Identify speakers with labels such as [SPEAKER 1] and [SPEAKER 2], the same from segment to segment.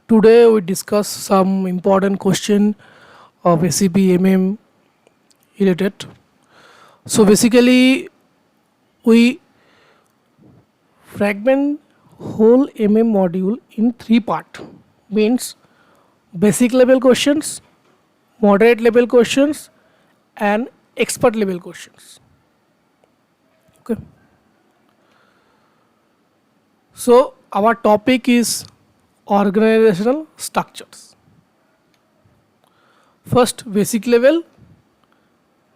[SPEAKER 1] Today we discuss some important question of SAP MM related. So basically we fragment whole MM module in three part. Means basic level questions, moderate level questions and expert level questions. Okay. So our topic is organizational structures. First basic level,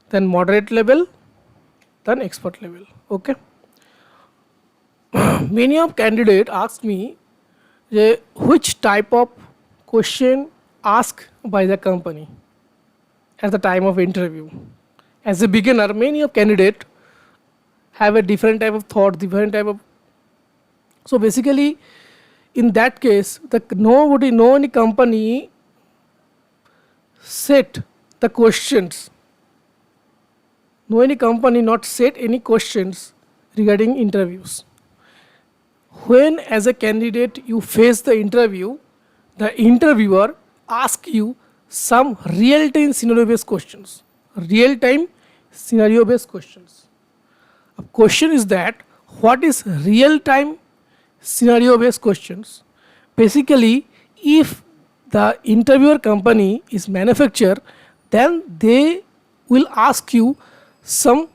[SPEAKER 1] then moderate level, then expert level. Okay. Many of candidate ask me which type of question asked by the company at the time of interview. As a beginner, many of candidate have a different type of thought, different type of. So basically, in that case, no any company set the questions. No any company not set any questions regarding interviews. When as a candidate you face the interview, the interviewer asks you some real-time scenario-based questions. Real-time scenario-based questions. A question is that what is real-time scenario-based questions? Basically, if the interviewer company is manufacturer, then they will ask you some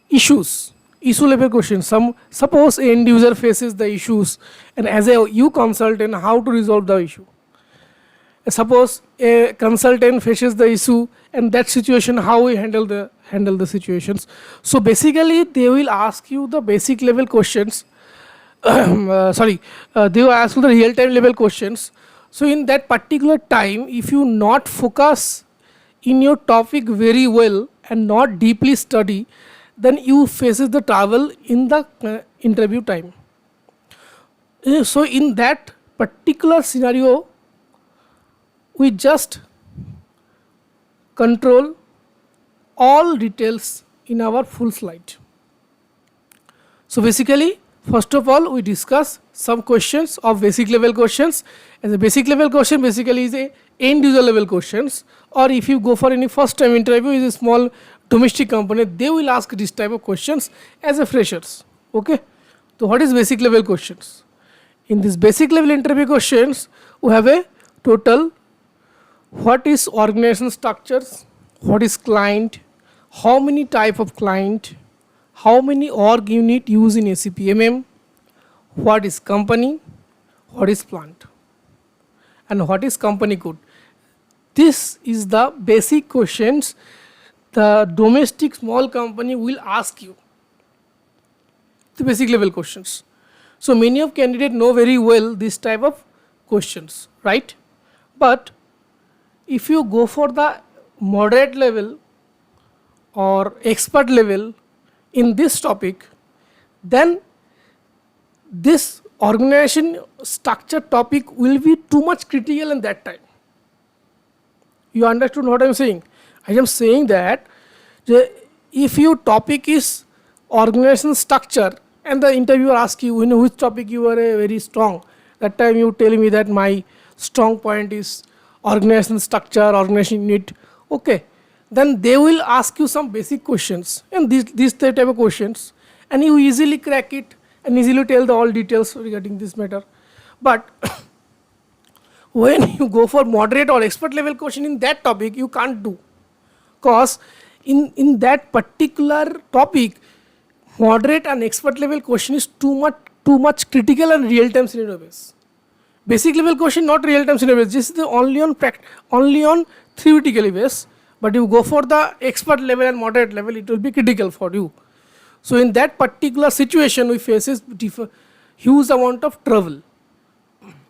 [SPEAKER 1] issue level questions. Suppose end user faces the issues, and as a you consultant, how to resolve the issue. Suppose a consultant faces the issue, and that situation, how we handle the situations. So basically, they will ask you the basic level questions. They will ask you the real time level questions. So in that particular time, if you not focus in your topic very well and not deeply study, then you faces the trouble in the interview time. So in that particular scenario, we just control all details in our full slide. So basically, first of all, we discuss some questions of basic level questions. And the basic level question basically is a end user level questions, or if you go for any first time interview is a small domestic company, they will ask this type of questions as a freshers. Okay. So what is basic level questions? In this basic level interview questions, we have a total what is organization structures, what is client, how many type of client, how many org unit used in SAP MM, what is company, what is plant, and what is company code. This is the basic questions the domestic small company will ask you. The basic level questions. So many of candidates know very well this type of questions, right? But if you go for the moderate level or expert level in this topic, then this organization structure topic will be too much critical in that time. You understood what I am saying? I am saying that if your topic is organization structure and the interviewer asks you in which topic you are very strong, that time you tell me that my strong point is organization structure, organization unit. Okay, then they will ask you some basic questions and these type of questions, and you easily crack it and easily tell the all details regarding this matter. But when you go for moderate or expert level question in that topic, you can't do, because in that particular topic, moderate and expert level question is too much critical and real time scenario based. Basic level question not real time scenario based. This is the only on theoretically based. But you go for the expert level and moderate level, it will be critical for you. So in that particular situation, we faces huge amount of trouble,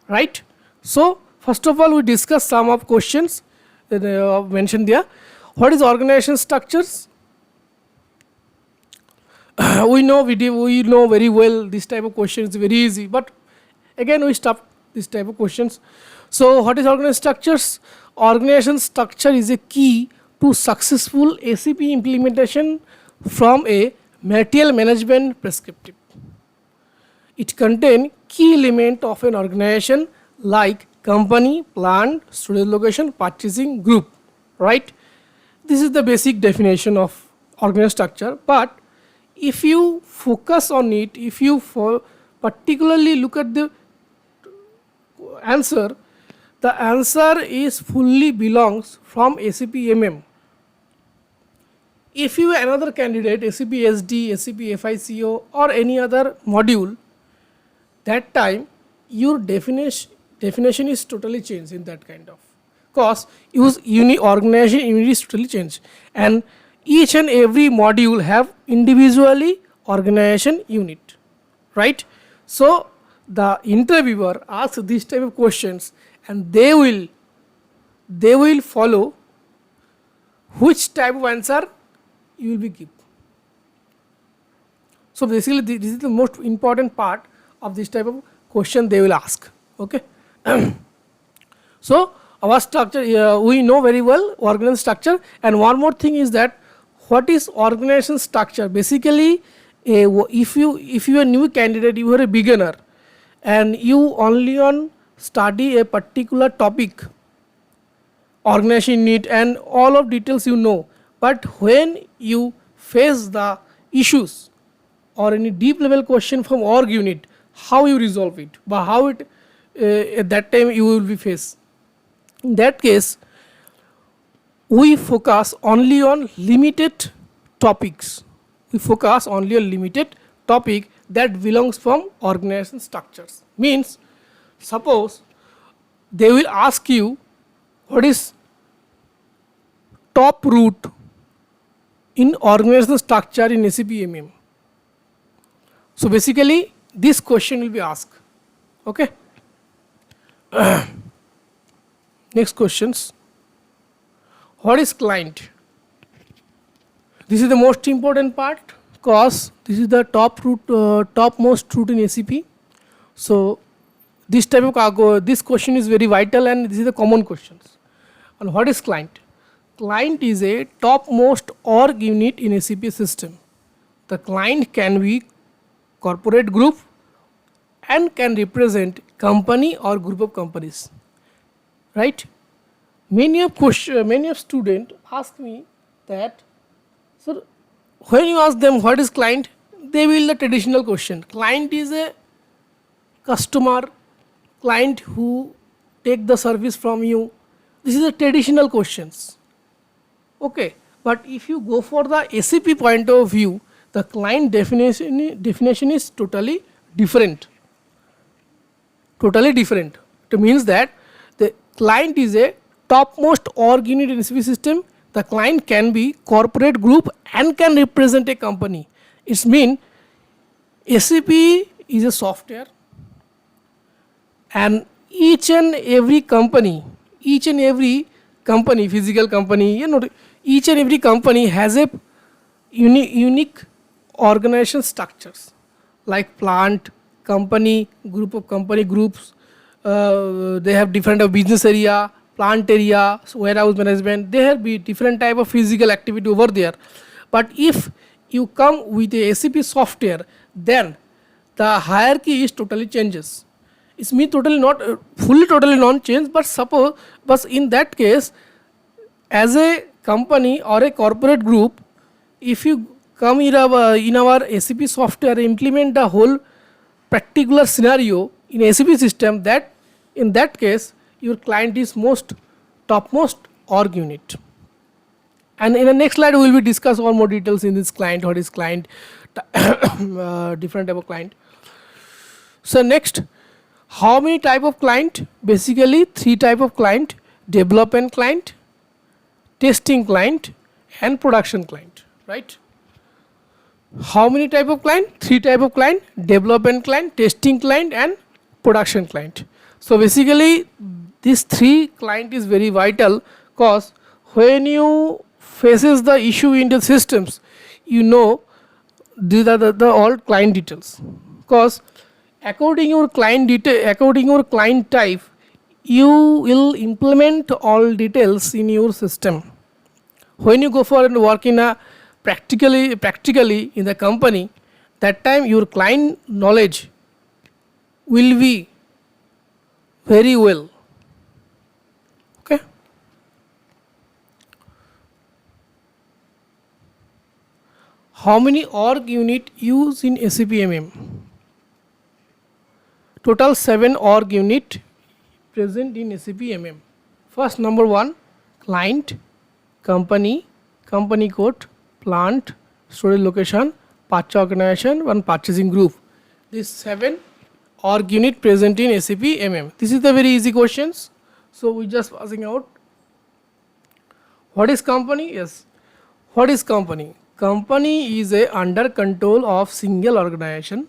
[SPEAKER 1] right? So first of all, we discuss some of questions that I have mentioned there. What is organization structures? We know very well this type of question is very easy, but again we stop this type of questions. So what is organization structures? Organization structure is a key to successful SAP implementation from a material management perspective. It contains key element of an organization like company, plant, storage location, purchasing group, right? This is the basic definition of organizational structure. But if you focus on it, if you particularly look at the answer, the answer is fully belongs from SAP MM. If you another candidate SAP SD, SAP FICO or any other module, that time your definition is totally changed in that kind of, because use organization unit is totally changed, and each and every module have individually organization unit, right? So the interviewer asks this type of questions, and they will follow which type of answer you will be give. So basically this is the most important part of this type of question they will ask. Okay. So our structure, we know very well organization structure. And one more thing is that what is organization structure? Basically, if you are a new candidate, you are a beginner, and you only on study a particular topic, organization unit and all of details you know. But when you face the issues or any deep level question from org unit, how you resolve it, but how it at that time you will be faced. In that case, we focus only on limited topics. We focus only on limited topic that belongs from organization structures. Means, suppose they will ask you what is top root in organizational structure in SAP MM. So basically this question will be asked. Okay. Next questions. What is client? This is the most important part, because this is the topmost root in SAP. So this type of this question is very vital, and this is the common questions. And what is client? Client is a topmost org unit in SAP system. The client can be corporate group and can represent company or group of companies, right? Many of students ask me that, sir, when you ask them what is client, they will the traditional question. Client is a customer, client who take the service from you. This is the traditional questions. Okay, but if you go for the SAP point of view, the client definition is totally different. Totally different. It means that the client is a topmost org unit in SAP system. The client can be corporate group and can represent a company. It means SAP is a software, and each and every company, physical company, each and every company has a unique organization structures, like plant, company, group of company groups. They have different of business area, plant area, warehouse management. There be different type of physical activity over there. But if you come with a SAP software, then the hierarchy is totally changes. It's mean totally not totally non-change, but in that case, as a company or a corporate group, if you come in our SAP software, implement the whole particular scenario in SAP system, that in that case your client is topmost org unit. And in the next slide we will be discuss all more details in this client, what is client, different type of client. So next, how many type of client? Basically 3 type of client: development client, testing client, and production client, right? How many type of client? 3 type of client: development client, testing client, and production client. So basically these 3 client is very vital, because when you faces the issue in the systems, these are the all client details, because according your client type, you will implement all details in your system. When you go for and work in a practically in the company, that time your client knowledge will be very well. Okay. How many org unit used in SAP MM? Total 7 org unit present in SAP MM. First, number 1, client, company, company code, plant, storage location, purchase organization, and purchasing group. These 7 org unit present in SAP MM. This is the very easy questions. So we just passing out. What is company? Yes. What is company? Company is a under control of single organization.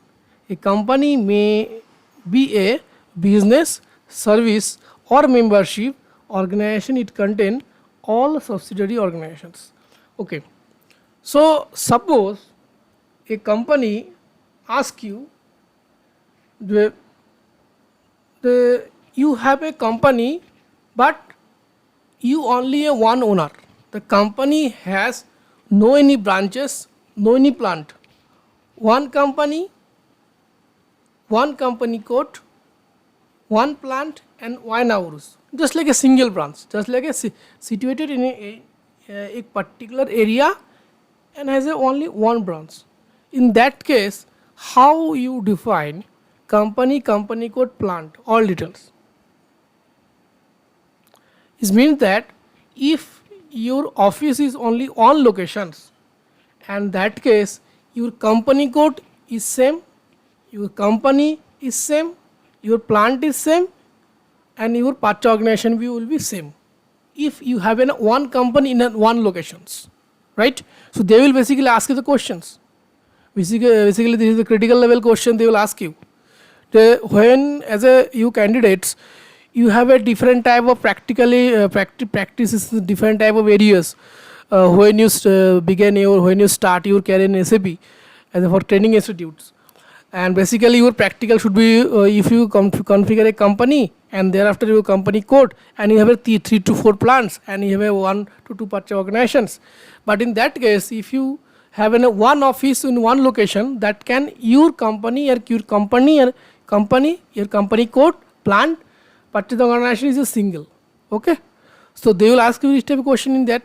[SPEAKER 1] A company may be a business, service or membership organization. It contain all subsidiary organizations. Okay. So suppose a company ask you, you have a company but you only a one owner. The company has no any branches, no any plant. One company code, one plant and one hours. Just like a single branch, just like a situated in a particular area and has only one branch. In that case, how you define company, company code, plant, all details? It means that if your office is only on locations, and that case your company code is same, your company is same, your plant is same, and your purchase organization view will be same. If you have one company in one locations, right? So they will basically ask you the questions. Basically this is the critical level question they will ask you. When as a you candidates, you have a different type of practices, different type of areas. When you when you start your career in SAP as for training institutes, and basically your practical should be if you configure a company and thereafter your company code and you have a 3 to 4 plants and you have a 1 to 2 purchase organizations. But in that case, if you have one office in one location, that can your company code, plant, purchase organization is a single. Okay. So they will ask you this type of question in that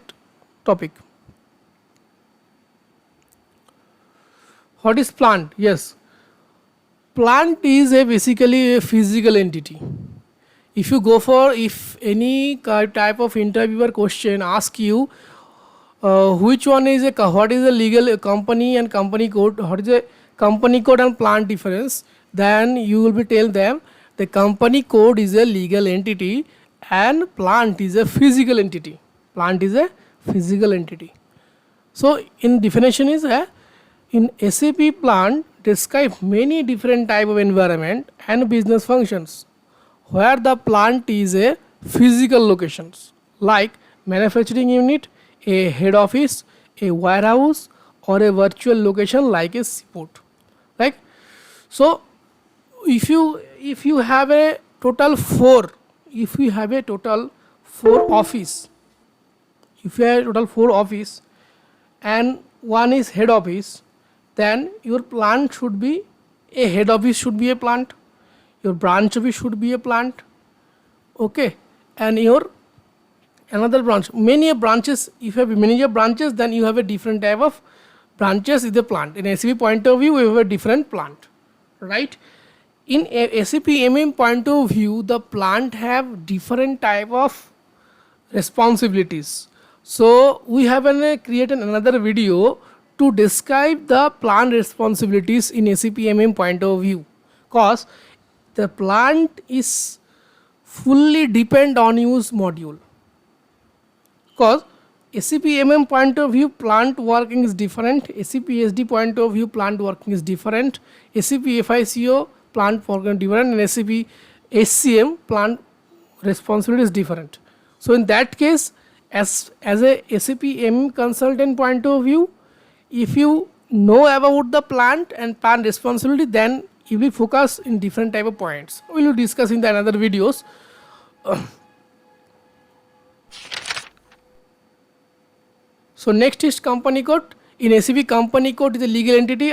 [SPEAKER 1] topic. What is plant? Yes. Plant is basically a physical entity. If you go for, if any type of interviewer question ask you which one is what is the legal company and company code, what is the company code and plant difference, then you will be tell them the company code is a legal entity and plant is a physical entity. Plant is a physical entity. So in definition is in SAP plant describe many different type of environment and business functions where the plant is a physical locations like manufacturing unit, a head office, a warehouse or a virtual location like a seaport. Like so if you have a total 4, if you have a total 4 office, if you have a total 4 office and one is head office, then your plant should be a head office, should be a plant, your branch office should be a plant. Okay. And your another branch, many branches, if you have many branches, then you have a different type of branches in the plant. In SAP point of view, we have a different plant, right? In a SAP MM point of view, the plant have different type of responsibilities. So we have created another video to describe the plant responsibilities in SAP MM point of view, because the plant is fully depend on use module. Because SAP MM point of view, plant working is different. SAP SD point of view, plant working is different. SAP FICO, plant working is different, and SAP SCM, plant responsibility is different. So in that case, as a SAP MM consultant point of view, if you know about the plant and plant responsibility, then you will focus in different type of points. We will discuss in the another videos. So next is company code. In SAP company code is a legal entity.